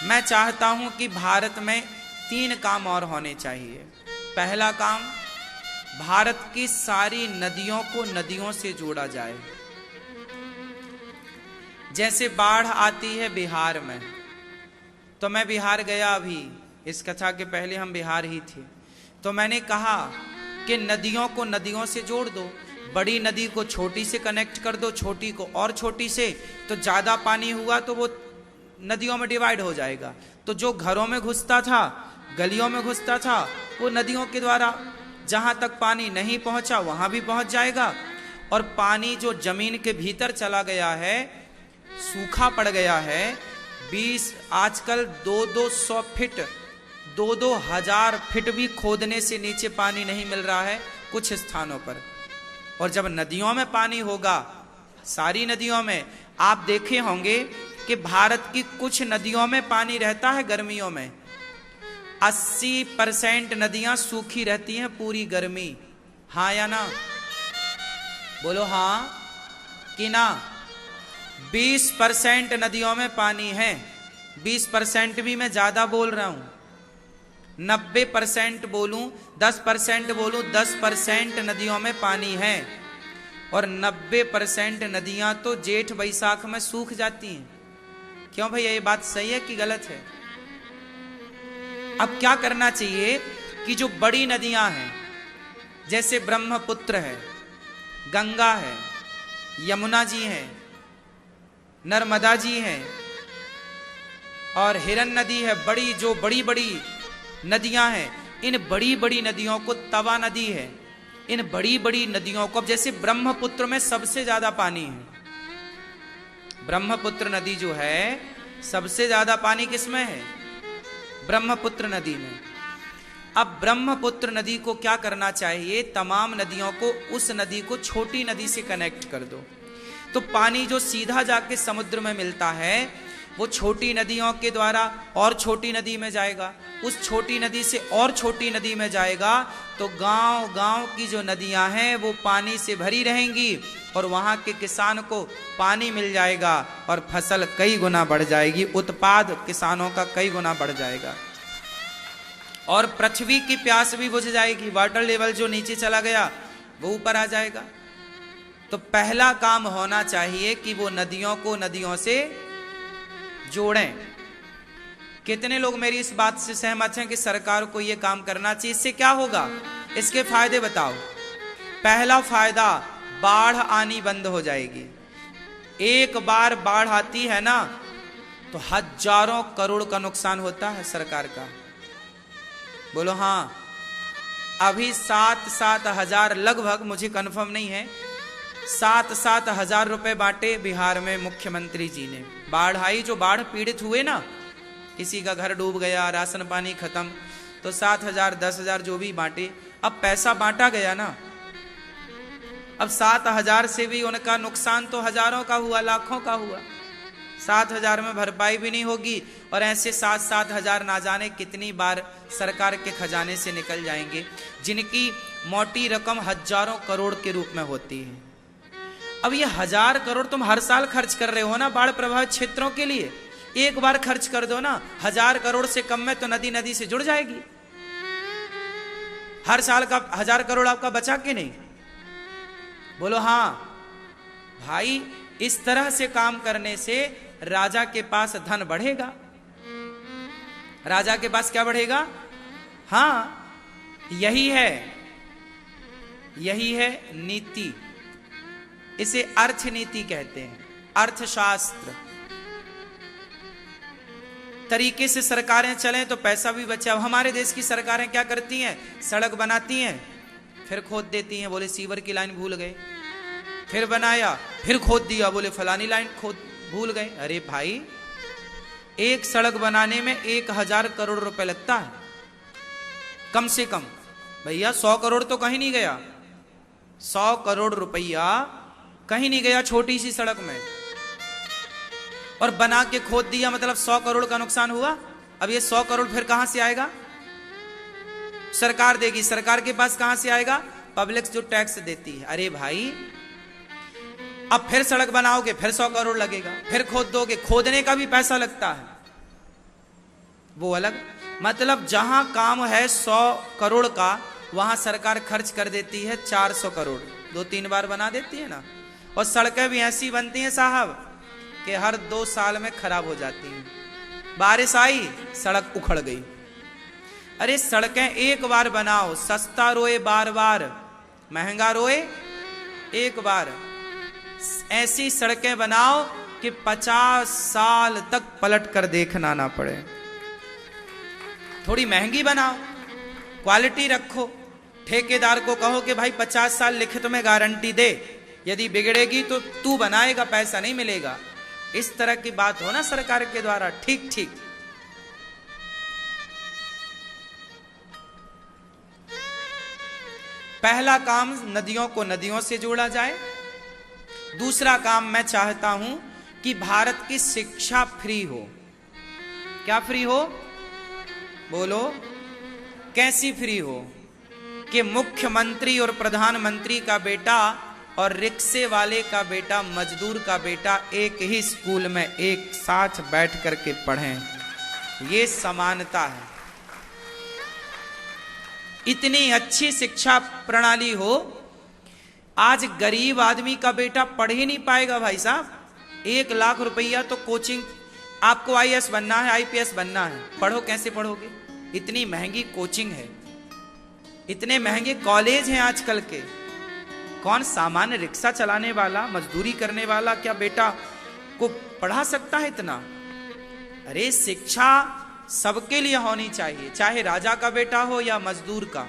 मैं चाहता हूं कि भारत में 3 काम और होने चाहिए। पहला काम, भारत की सारी नदियों को नदियों से जोड़ा जाए। जैसे बाढ़ आती है बिहार में, तो मैं बिहार गया अभी, इस कथा के पहले हम बिहार ही थे, तो मैंने कहा कि नदियों को नदियों से जोड़ दो। बड़ी नदी को छोटी से कनेक्ट कर दो, छोटी को और छोटी से, तो ज्यादा पानी हुआ तो वो नदियों में डिवाइड हो जाएगा। तो जो घरों में घुसता था, गलियों में घुसता था, वो नदियों के द्वारा जहां तक पानी नहीं पहुंचा वहां भी पहुंच जाएगा। और पानी जो जमीन के भीतर चला गया है, सूखा पड़ गया है, 20 आजकल 200 फीट 2,000 फीट भी खोदने से नीचे पानी नहीं मिल रहा है कुछ स्थानों पर। और जब नदियों में पानी होगा, सारी नदियों में, आप देखे होंगे कि भारत की कुछ नदियों में पानी रहता है गर्मियों में, 80% नदियां सूखी रहती हैं पूरी गर्मी। हाँ या ना? बोलो हाँ कि ना? 20% नदियों में पानी है। 20% भी मैं ज्यादा बोल रहा हूं, 90% बोलूं, 10% बोलूं, 10% नदियों में पानी है। और 90% नदियां तो जेठ बैसाख में सूख जाती हैं। क्यों भैया, ये बात सही है कि गलत है? अब क्या करना चाहिए कि जो बड़ी नदियां हैं, जैसे ब्रह्मपुत्र है, गंगा है, यमुना जी है, नर्मदा जी है, और हिरन नदी है, बड़ी जो बड़ी बड़ी नदियां हैं, इन बड़ी बड़ी नदियों को, तवा नदी है, इन बड़ी बड़ी नदियों को, अब जैसे ब्रह्मपुत्र में सबसे ज्यादा पानी है, ब्रह्मपुत्र नदी जो है सबसे ज्यादा पानी किसमें है? ब्रह्मपुत्र नदी में। अब ब्रह्मपुत्र नदी को क्या करना चाहिए? तमाम नदियों को, उस नदी को छोटी नदी से कनेक्ट कर दो, तो पानी जो सीधा जाके समुद्र में मिलता है वो छोटी नदियों के द्वारा और छोटी नदी में जाएगा, उस छोटी नदी से और छोटी नदी में जाएगा, तो गांव गांव की जो नदियां हैं वो पानी से भरी रहेंगी और वहां के किसान को पानी मिल जाएगा और फसल कई गुना बढ़ जाएगी, उत्पाद किसानों का कई गुना बढ़ जाएगा और पृथ्वी की प्यास भी बुझ जाएगी। वाटर लेवल जो नीचे चला गया वो ऊपर आ जाएगा। तो पहला काम होना चाहिए कि वो नदियों को नदियों से जोड़ें। कितने लोग मेरी इस बात से सहमत हैं कि सरकार को यह काम करना चाहिए? इससे क्या होगा? इसके फायदे बताओ। पहला फायदा, बाढ़ आनी बंद हो जाएगी। एक बार बाढ़ आती है ना तो हजारों करोड़ का नुकसान होता है सरकार का। बोलो हाँ। अभी 7-7 हजार, लगभग, मुझे कंफर्म नहीं है, 7-7 हजार रुपए बांटे बिहार में मुख्यमंत्री जी ने। बाढ़ आई, जो बाढ़ पीड़ित हुए ना, किसी का घर डूब गया, राशन पानी खत्म, तो 7 हजार 10 हजार जो भी बांटे। अब पैसा बांटा गया ना, अब 7 हजार से भी उनका नुकसान तो हजारों का हुआ, लाखों का हुआ। 7 हजार में भरपाई भी नहीं होगी और ऐसे 7-7 हजार ना जाने कितनी बार सरकार के खजाने से निकल जाएंगे, जिनकी मोटी रकम हजारों करोड़ के रूप में होती है। अब ये 1000 करोड़ तुम हर साल खर्च कर रहे हो ना बाढ़ प्रभावित क्षेत्रों के लिए, एक बार खर्च कर दो ना, 1000 करोड़ से कम में तो नदी नदी से जुड़ जाएगी। हर साल का 1000 करोड़ आपका बचा कि नहीं? बोलो हाँ। भाई, इस तरह से काम करने से राजा के पास धन बढ़ेगा। राजा के पास क्या बढ़ेगा? हाँ, यही है नीति। इसे अर्थनीति कहते हैं, अर्थशास्त्र। तरीके से सरकारें चलें तो पैसा भी बचे। अब हमारे देश की सरकारें क्या करती हैं? सड़क बनाती हैं, फिर खोद देती हैं, बोले सीवर की लाइन भूल गए, फिर बनाया, फिर खोद दिया, बोले फलानी लाइन खोद भूल गए। अरे भाई, एक सड़क बनाने में 1000 करोड़ रुपए लगता है कम से कम। भैया 100 करोड़ तो कहीं नहीं गया, 100 करोड़ रुपया कहीं नहीं गया छोटी सी सड़क में, और बना के खोद दिया, मतलब 100 करोड़ का नुकसान हुआ। अब ये 100 करोड़ फिर कहां से आएगा? सरकार देगी। सरकार के पास कहां से आएगा? पब्लिक जो टैक्स देती है। अरे भाई, अब फिर सड़क बनाओगे, फिर 100 करोड़ लगेगा, फिर खोद दोगे, खोदने का भी पैसा लगता है। वो अलग। मतलब जहां काम है 100 करोड़ का, वहां सरकार खर्च कर देती है 400 करोड़, 2-3 बार बना देती है ना। और सड़कें भी ऐसी बनती हैं साहब कि हर 2 साल में खराब हो जाती हैं। बारिश आई, सड़क उखड़ गई। अरे सड़कें एक बार बनाओ, सस्ता रोए बार बार, महंगा रोए एक बार। ऐसी सड़कें बनाओ कि 50 साल तक पलट कर देखना ना पड़े। थोड़ी महंगी बनाओ, क्वालिटी रखो। ठेकेदार को कहो कि भाई 50 साल लिखित में गारंटी दे, यदि बिगड़ेगी तो तू बनाएगा, पैसा नहीं मिलेगा। इस तरह की बात हो ना सरकार के द्वारा, ठीक ठीक। पहला काम नदियों को नदियों से जोड़ा जाए। दूसरा काम मैं चाहता हूं कि भारत की शिक्षा फ्री हो। क्या फ्री हो? बोलो, कैसी फ्री हो? कि मुख्यमंत्री और प्रधानमंत्री का बेटा और रिक्शे वाले का बेटा, मजदूर का बेटा एक ही स्कूल में एक साथ बैठ करके पढ़ें। ये समानता है। इतनी अच्छी शिक्षा प्रणाली हो। आज गरीब आदमी का बेटा पढ़ ही नहीं पाएगा भाई साहब। 1 लाख रुपया तो कोचिंग, आपको आईएएस बनना है, आईपीएस बनना है, पढ़ो कैसे पढ़ोगे? इतनी महंगी कोचिंग है, इतने महंगे कॉलेज हैं आजकल के। कौन सामान्य रिक्शा चलाने वाला, मजदूरी करने वाला क्या बेटा को पढ़ा सकता है इतना? अरे शिक्षा सबके लिए होनी चाहिए, चाहे राजा का बेटा हो या मजदूर का।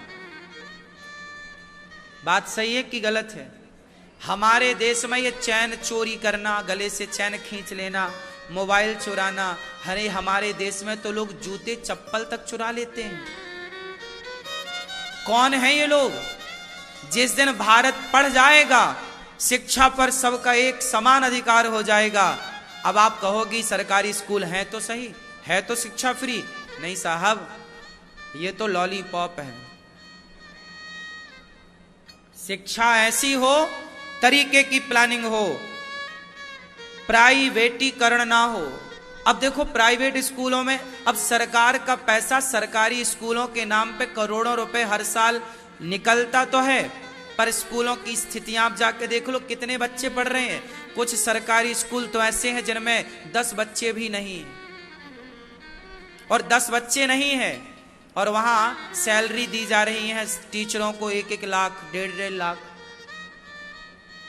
बात सही है कि गलत है? हमारे देश में ये चैन चोरी करना, गले से चैन खींच लेना, मोबाइल चुराना, अरे हमारे देश में तो लोग जूते चप्पल तक चुरा लेते हैं। कौन है ये लोग? जिस दिन भारत पढ़ जाएगा, शिक्षा पर सबका एक समान अधिकार हो जाएगा। अब आप कहोगी सरकारी स्कूल हैं तो सही, है तो शिक्षा फ्री। नहीं साहब, ये तो लॉलीपॉप है। शिक्षा ऐसी हो, तरीके की प्लानिंग हो, प्राइवेटीकरण ना हो। अब देखो प्राइवेट स्कूलों में अब सरकार का पैसा सरकारी स्कूलों के नाम पे करोड़ों रुपए हर साल निकलता तो है, पर स्कूलों की स्थितियां आप जाके देख लो, कितने बच्चे पढ़ रहे हैं। कुछ सरकारी स्कूल तो ऐसे हैं जिनमें 10 बच्चे भी नहीं हैं, और 10 बच्चे नहीं हैं और वहां सैलरी दी जा रही है टीचरों को 1-1 लाख, 1.5 लाख,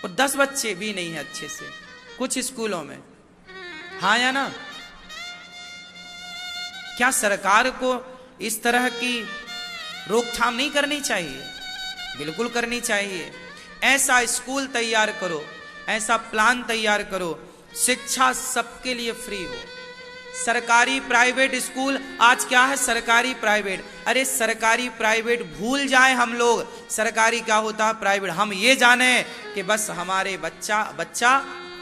और 10 बच्चे भी नहीं है अच्छे से कुछ स्कूलों में। हाँ या ना? क्या सरकार को इस तरह की रोकथाम नहीं करनी चाहिए? बिल्कुल करनी चाहिए। ऐसा स्कूल तैयार करो, ऐसा प्लान तैयार करो, शिक्षा सबके लिए फ्री हो। सरकारी प्राइवेट स्कूल, आज क्या है सरकारी प्राइवेट, अरे सरकारी प्राइवेट भूल जाए हम लोग। सरकारी क्या होता है, प्राइवेट। हम ये जाने कि बस हमारे बच्चा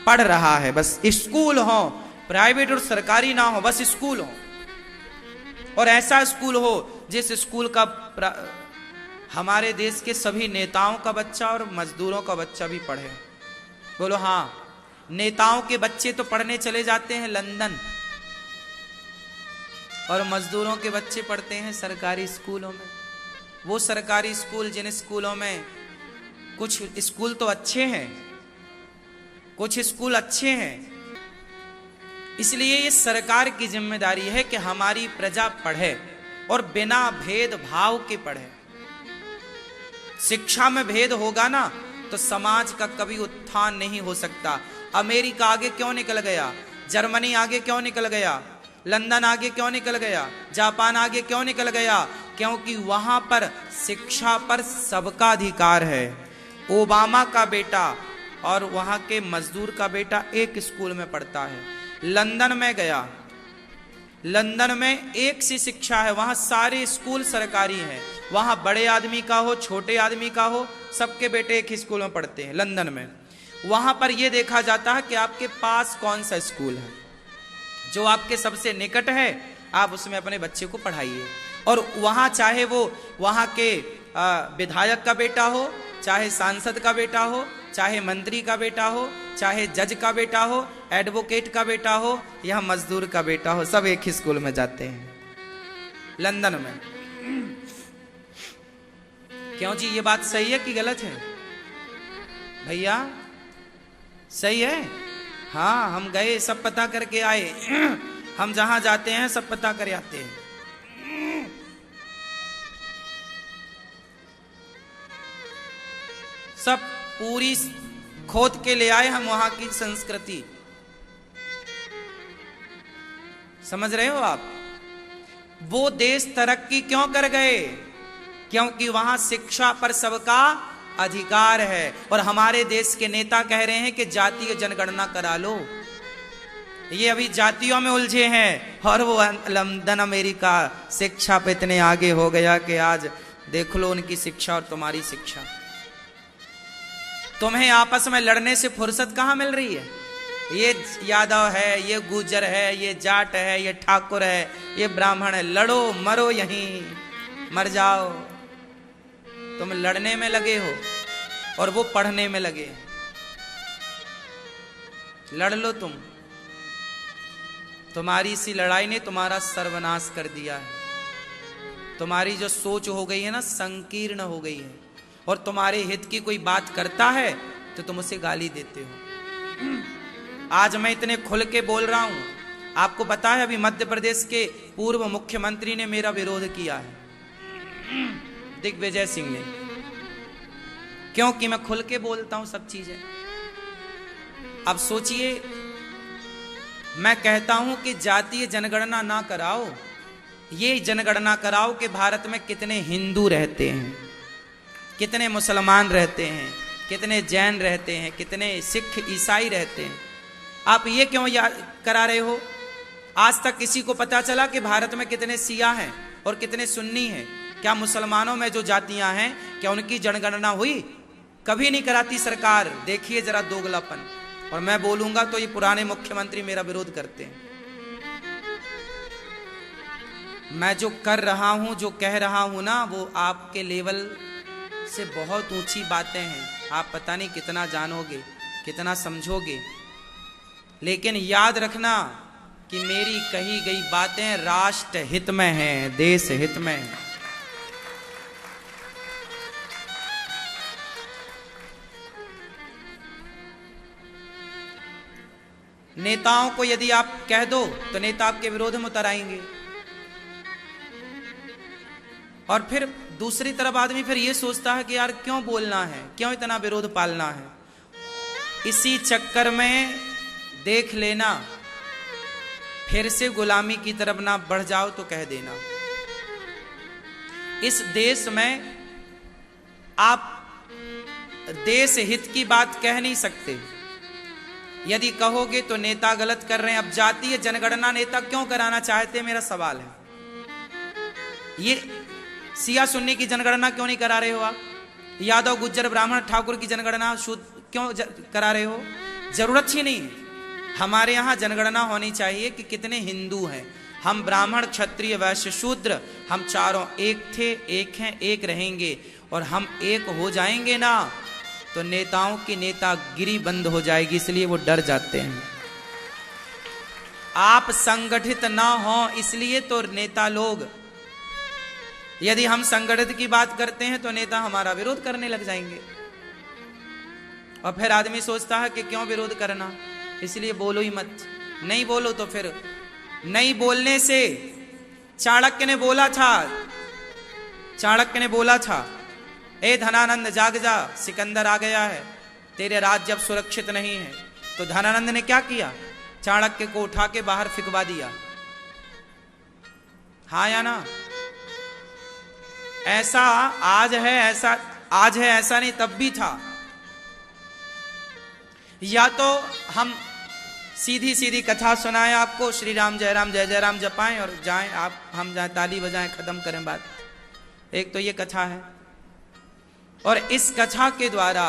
पढ़ रहा है, बस स्कूल हो, प्राइवेट और सरकारी ना हो, बस स्कूल हो। और ऐसा स्कूल हो जिस स्कूल का हमारे देश के सभी नेताओं का बच्चा और मजदूरों का बच्चा भी पढ़े। बोलो हाँ। नेताओं के बच्चे तो पढ़ने चले जाते हैं लंदन, और मजदूरों के बच्चे पढ़ते हैं सरकारी स्कूलों में। वो सरकारी स्कूल, जिन स्कूलों में कुछ स्कूल तो अच्छे हैं, कुछ स्कूल अच्छे हैं, इसलिए ये सरकार की जिम्मेदारी है कि हमारी प्रजा पढ़े और बिना भेदभाव के पढ़े। शिक्षा में भेद होगा ना तो समाज का कभी उत्थान नहीं हो सकता। अमेरिका आगे क्यों निकल गया, जर्मनी आगे क्यों निकल गया, लंदन आगे क्यों निकल गया, जापान आगे क्यों निकल गया? क्योंकि वहां पर शिक्षा पर सबका अधिकार है। ओबामा का बेटा और वहां के मजदूर का बेटा एक स्कूल में पढ़ता है। लंदन में गया, लंदन में एक सी शिक्षा है, वहां सारे स्कूल सरकारी हैं। वहां बड़े आदमी का हो, छोटे आदमी का हो, सबके बेटे एक ही स्कूल में पढ़ते हैं लंदन में। वहां पर यह देखा जाता है कि आपके पास कौन सा स्कूल है, जो आपके सबसे निकट है आप उसमें अपने बच्चे को पढ़ाइए। और वहां चाहे वो वहां के विधायक का बेटा हो, चाहे सांसद का बेटा हो, चाहे मंत्री का बेटा हो, चाहे जज का बेटा हो, एडवोकेट का बेटा हो या मजदूर का बेटा हो, सब एक ही स्कूल में जाते हैं। लंदन में। क्यों जी, ये बात सही है कि गलत है भैया? सही है। हाँ, हम गए, सब पता करके आए। हम जहां जाते हैं सब पता कर आते हैं। सब पूरी खोद के ले आए हम वहां की संस्कृति। समझ रहे हो आप? वो देश तरक्की क्यों कर गए? क्योंकि वहां शिक्षा पर सबका अधिकार है। और हमारे देश के नेता कह रहे हैं कि जातीय जनगणना करा लो। ये अभी जातियों में उलझे हैं। और वो लंदन अमेरिका शिक्षा पे इतने आगे हो गया कि आज देख लो उनकी शिक्षा और तुम्हारी शिक्षा। तुम्हें आपस में लड़ने से फुर्सत कहां मिल रही है? ये यादव है, ये गुर्जर है, ये जाट है, ये ठाकुर है, ये ब्राह्मण है। लड़ो मरो, यहीं मर जाओ। तुम लड़ने में लगे हो और वो पढ़ने में लगे। लड़ लो तुम। तुम्हारी सी लड़ाई ने तुम्हारा सर्वनाश कर दिया है। तुम्हारी जो सोच हो गई है ना, संकीर्ण हो गई है। और तुम्हारे हित की कोई बात करता है तो तुम उसे गाली देते हो। आज मैं इतने खुल के बोल रहा हूं, आपको पता है अभी मध्य प्रदेश के पूर्व मुख्यमंत्री ने मेरा विरोध किया है, दिग्विजय सिंह ने। क्योंकि मैं खुल के बोलता हूं सब चीजें। अब सोचिए, मैं कहता हूं कि जातीय जनगणना ना कराओ, ये जनगणना कराओ कि भारत में कितने हिंदू रहते हैं, कितने मुसलमान रहते हैं, कितने जैन रहते हैं, कितने सिख ईसाई रहते हैं। आप ये क्यों करा रहे हो? आज तक किसी को पता चला कि भारत में कितने सिया हैं और कितने सुन्नी हैं? क्या मुसलमानों में जो जातियां हैं, क्या उनकी जनगणना हुई? कभी नहीं कराती सरकार। देखिए जरा दोगलापन। और मैं बोलूंगा तो ये पुराने मुख्यमंत्री मेरा विरोध करते हैं। मैं जो कर रहा हूं, जो कह रहा हूं ना, वो आपके लेवल से बहुत ऊंची बातें हैं। आप पता नहीं कितना जानोगे, कितना समझोगे, लेकिन याद रखना कि मेरी कही गई बातें राष्ट्र हित में हैं, देश हित में हैं। नेताओं को यदि आप कह दो तो नेता आपके विरोध में उतर आएंगे। और फिर दूसरी तरफ आदमी फिर ये सोचता है कि यार क्यों बोलना है, क्यों इतना विरोध पालना है। इसी चक्कर में देख लेना, फिर से गुलामी की तरफ ना बढ़ जाओ तो कह देना। इस देश में आप देश हित की बात कह नहीं सकते। यदि कहोगे तो नेता गलत कर रहे हैं। अब जातीय जनगणना नेता क्यों कराना चाहते हैं, मेरा सवाल है। ये सिया सुन्नी की जनगणना क्यों नहीं करा रहे हो आप? यादव गुज्जर ब्राह्मण ठाकुर की जनगणना क्यों करा रहे हो? जरूरत ही नहीं। हमारे यहाँ जनगणना होनी चाहिए कि कितने हिंदू हैं। हम ब्राह्मण क्षत्रिय वैश्य शूद्र, हम चारों एक थे, एक हैं, एक रहेंगे। और हम एक हो जाएंगे ना तो नेताओं की नेतागिरी बंद हो जाएगी, इसलिए वो डर जाते हैं। आप संगठित ना हो इसलिए तो नेता लोग, यदि हम संगठित की बात करते हैं तो नेता हमारा विरोध करने लग जाएंगे। और फिर आदमी सोचता है कि क्यों विरोध करना, इसलिए बोलो ही मत। नहीं बोलो तो फिर नहीं बोलने से, चाणक्य ने बोला था, ए धनानंद जाग जा, सिकंदर आ गया है, तेरे राज्य अब सुरक्षित नहीं है। तो धनानंद ने क्या किया? चाणक्य को उठा के बाहर फिकवा दिया। हाँ या ना? ऐसा आज है, ऐसा नहीं तब भी था। या तो हम सीधी सीधी कथा सुनाएं आपको, श्री राम जय राम जय जय राम जपाएं और जाएं, हम जाएं ताली बजाएं, खत्म करें बात। एक तो ये कथा है। और इस कथा के द्वारा,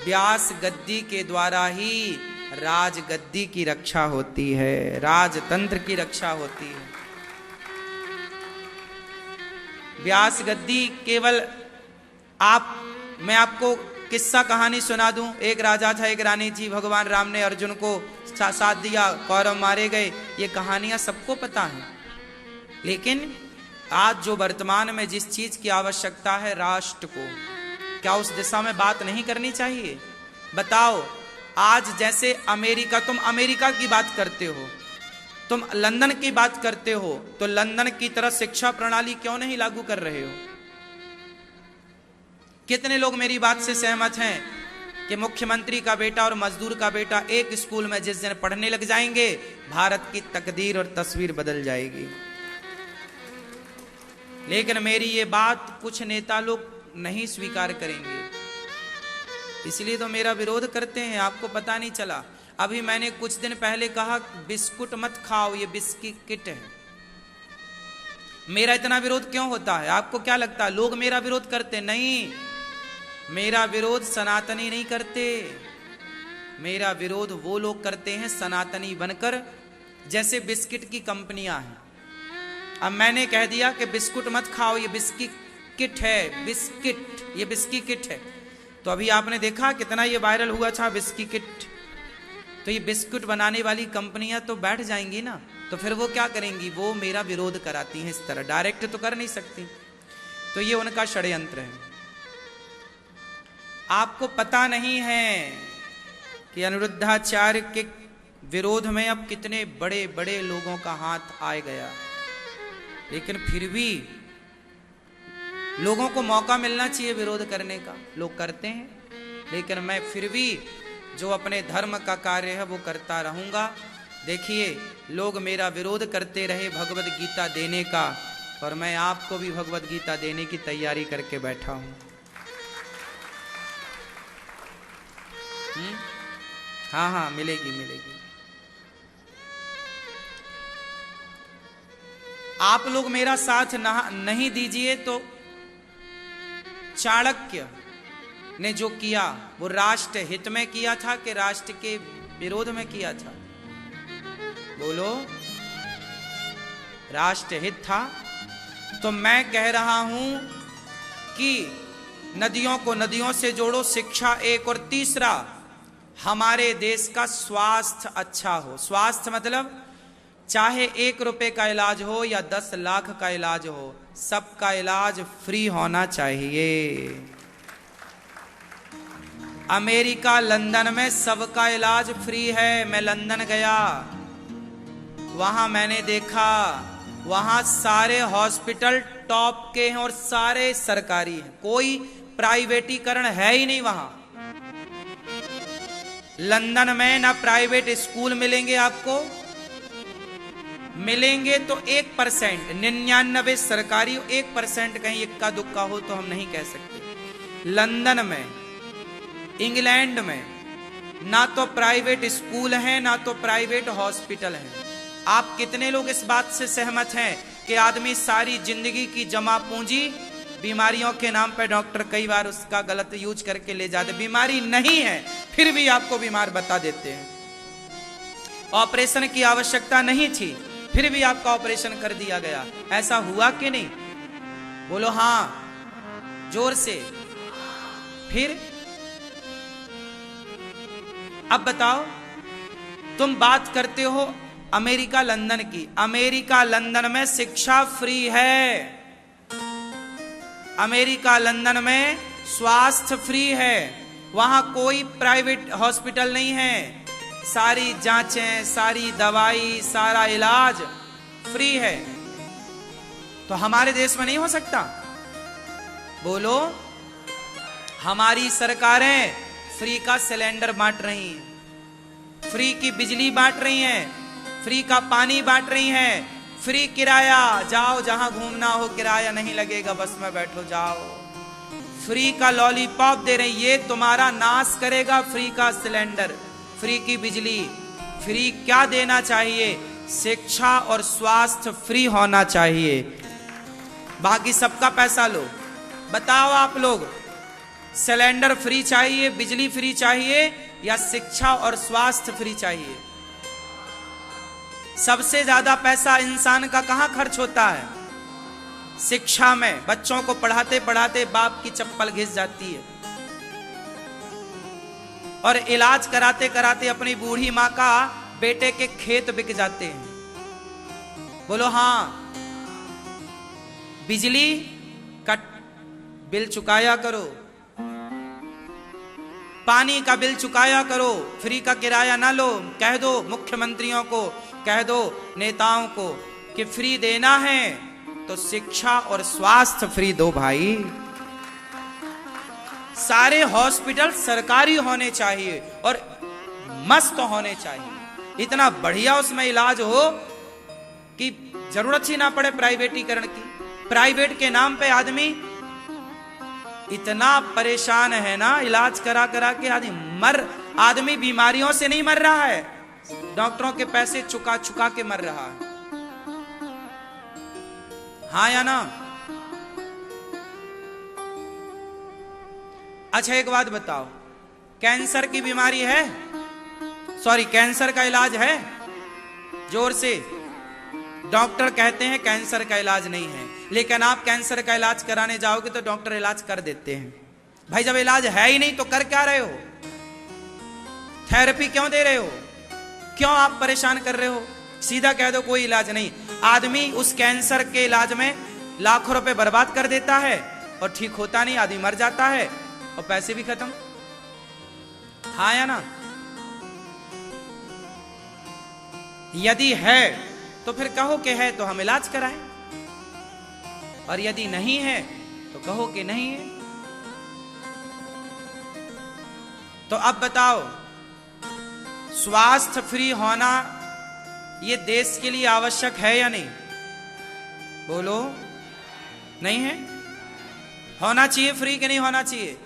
व्यास गद्दी के द्वारा ही राजगद्दी की रक्षा होती है, राजतंत्र की रक्षा होती है। व्यास गद्दी केवल मैं आपको किस्सा कहानी सुना दूं। एक राजा था, एक रानी थी, भगवान राम ने अर्जुन को साथ दिया, कौरव मारे गए, ये कहानियां सबको पता है। लेकिन आज जो वर्तमान में जिस चीज की आवश्यकता है राष्ट्र को, क्या उस दिशा में बात नहीं करनी चाहिए? बताओ, आज जैसे अमेरिका, तुम अमेरिका की बात करते हो, तुम लंदन की बात करते हो, तो लंदन की तरह शिक्षा प्रणाली क्यों नहीं लागू कर रहे हो? कितने लोग मेरी बात से सहमत हैं कि मुख्यमंत्री का बेटा और मजदूर का बेटा एक स्कूल में जिस दिन पढ़ने लग जाएंगे, भारत की तकदीर और तस्वीर बदल जाएगी? लेकिन मेरी ये बात कुछ नेता लोग नहीं स्वीकार करेंगे, इसलिए तो मेरा विरोध करते हैं। आपको पता नहीं चला, अभी मैंने कुछ दिन पहले कहा बिस्कुट मत खाओ, ये बिस्किट है। मेरा इतना विरोध क्यों होता है? आपको क्या लगता है लोग मेरा विरोध करते? नहीं, मेरा विरोध सनातनी नहीं करते, मेरा विरोध वो लोग करते हैं सनातनी बनकर, जैसे बिस्किट की कंपनियां हैं। अब मैंने कह दिया कि बिस्कुट मत खाओ, ये बिस्किट है, बिस्किट, ये बिस्किट है, तो अभी आपने देखा कितना ये वायरल हुआ था बिस्किट। तो ये बिस्कुट बनाने वाली कंपनियां तो बैठ जाएंगी ना, तो फिर वो क्या करेंगी? वो मेरा विरोध कराती हैं इस तरह, डायरेक्ट तो कर नहीं सकती। तो ये उनका षड्यंत्र है। आपको पता नहीं है कि अनिरुद्धाचार्य के विरोध में अब कितने बड़े बड़े लोगों का हाथ आ गया, लेकिन फिर भी लोगों को मौका मिलना चाहिए विरोध करने का। लोग करते हैं, लेकिन मैं फिर भी जो अपने धर्म का कार्य है वो करता रहूंगा। देखिए, लोग मेरा विरोध करते रहे भगवत गीता देने का, और मैं आपको भी भगवत गीता देने की तैयारी करके बैठा हूं। हाँ हाँ, मिलेगी मिलेगी। आप लोग मेरा साथ नहीं दीजिए तो चाणक्य ने जो किया वो राष्ट्र हित में किया था कि राष्ट्र के विरोध में किया था? बोलो, राष्ट्र हित था। तो मैं कह रहा हूं कि नदियों को नदियों से जोड़ो, शिक्षा एक, और तीसरा हमारे देश का स्वास्थ्य अच्छा हो। स्वास्थ्य मतलब चाहे 1 रुपए का इलाज हो या 10 लाख का इलाज हो, सबका इलाज फ्री होना चाहिए। अमेरिका लंदन में सबका इलाज फ्री है। मैं लंदन गया, वहां मैंने देखा, वहां सारे हॉस्पिटल टॉप के हैं और सारे सरकारी हैं, कोई प्राइवेटीकरण है ही नहीं वहां। लंदन में ना प्राइवेट स्कूल मिलेंगे आपको, मिलेंगे तो 1%, 99 सरकारी, 1% कहीं इक्का दुक्का हो तो हम नहीं कह सकते। लंदन में, इंग्लैंड में ना तो प्राइवेट स्कूल हैं ना तो प्राइवेट हॉस्पिटल हैं। आप कितने लोग इस बात से सहमत हैं कि आदमी सारी जिंदगी की जमा पूंजी बीमारियों के नाम पर, डॉक्टर कई बार उसका गलत यूज करके ले जाते, बीमारी नहीं है फिर भी आपको बीमार बता देते हैं। ऑपरेशन की आवश्यकता नहीं थी फिर भी आपका ऑपरेशन कर दिया गया। ऐसा हुआ कि नहीं? बोलो हां जोर से। फिर अब बताओ, तुम बात करते हो अमेरिका लंदन की। अमेरिका लंदन में शिक्षा फ्री है, अमेरिका लंदन में स्वास्थ्य फ्री है, वहां कोई प्राइवेट हॉस्पिटल नहीं है, सारी जांचें, सारी दवाई, सारा इलाज फ्री है। तो हमारे देश में नहीं हो सकता? बोलो, हमारी सरकारें फ्री का सिलेंडर बांट रही हैं, फ्री की बिजली बांट रही हैं, फ्री का पानी बांट रही हैं, फ्री किराया, जाओ जहां घूमना हो किराया नहीं लगेगा, बस में बैठो जाओ, फ्री का लॉलीपॉप दे रही। ये तुम्हारा नाश करेगा फ्री का सिलेंडर, फ्री की बिजली। फ्री क्या देना चाहिए? शिक्षा और स्वास्थ्य फ्री होना चाहिए, बाकी सबका पैसा लो। बताओ आप लोग, सिलेंडर फ्री चाहिए, बिजली फ्री चाहिए या शिक्षा और स्वास्थ्य फ्री चाहिए? सबसे ज्यादा पैसा इंसान का कहां खर्च होता है? शिक्षा में। बच्चों को पढ़ाते पढ़ाते बाप की चप्पल घिस जाती है, और इलाज कराते कराते अपनी बूढ़ी मां का बेटे के खेत बिक जाते हैं। बोलो हां। बिजली का बिल चुकाया करो, पानी का बिल चुकाया करो, फ्री का किराया ना लो। कह दो मुख्यमंत्रियों को, कह दो नेताओं को कि फ्री देना है तो शिक्षा और स्वास्थ्य फ्री दो भाई। सारे हॉस्पिटल सरकारी होने चाहिए और मस्त होने चाहिए, इतना बढ़िया उसमें इलाज हो कि जरूरत ही ना पड़े प्राइवेटीकरण की। प्राइवेट के नाम पे आदमी इतना परेशान है ना, इलाज करा करा के आदमी बीमारियों से नहीं मर रहा है, डॉक्टरों के पैसे चुका चुका के मर रहा है। हाँ या ना? अच्छा एक बात बताओ, कैंसर की बीमारी है, सॉरी कैंसर का इलाज है? जोर से। डॉक्टर कहते हैं कैंसर का इलाज नहीं है, लेकिन आप कैंसर का इलाज कराने जाओगे तो डॉक्टर इलाज कर देते हैं। भाई जब इलाज है ही नहीं तो कर क्या रहे हो? थेरेपी क्यों दे रहे हो? क्यों आप परेशान कर रहे हो? सीधा कह दो कोई इलाज नहीं। आदमी उस कैंसर के इलाज में लाखों रुपए बर्बाद कर देता है और ठीक होता नहीं, आदमी मर जाता है और पैसे भी खत्म। हाँ या ना? यदि है तो फिर कहो कि है तो हम इलाज कराएं, और यदि नहीं है तो कहो कि नहीं है। तो अब बताओ, स्वास्थ्य फ्री होना ये देश के लिए आवश्यक है या नहीं? बोलो, नहीं है? होना चाहिए फ्री कि नहीं होना चाहिए?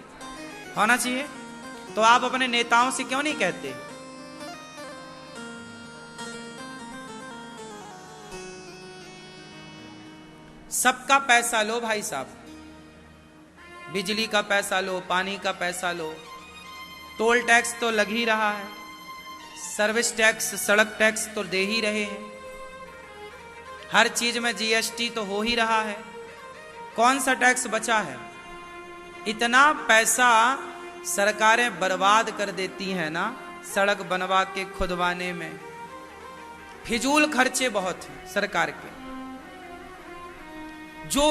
होना चाहिए। तो आप अपने नेताओं से क्यों नहीं कहते? सबका पैसा लो भाई साहब, बिजली का पैसा लो, पानी का पैसा लो, टोल टैक्स तो लग ही रहा है, सर्विस टैक्स, सड़क टैक्स तो दे ही रहे हैं, हर चीज में जीएसटी तो हो ही रहा है। कौन सा टैक्स बचा है? इतना पैसा सरकारें बर्बाद कर देती हैं ना, सड़क बनवा के खुदवाने में। फिजूल खर्चे बहुत हैं सरकार के। जो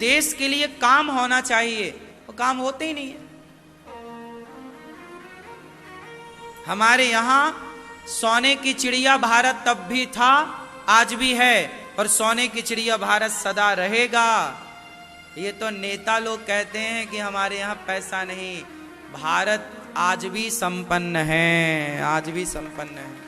देश के लिए काम होना चाहिए वो काम होते ही नहीं है। हमारे यहां सोने की चिड़िया भारत तब भी था, आज भी है, और सोने की चिड़िया भारत सदा रहेगा। ये तो नेता लोग कहते हैं कि हमारे यहां पैसा नहीं, भारत आज भी संपन्न है, आज भी संपन्न है।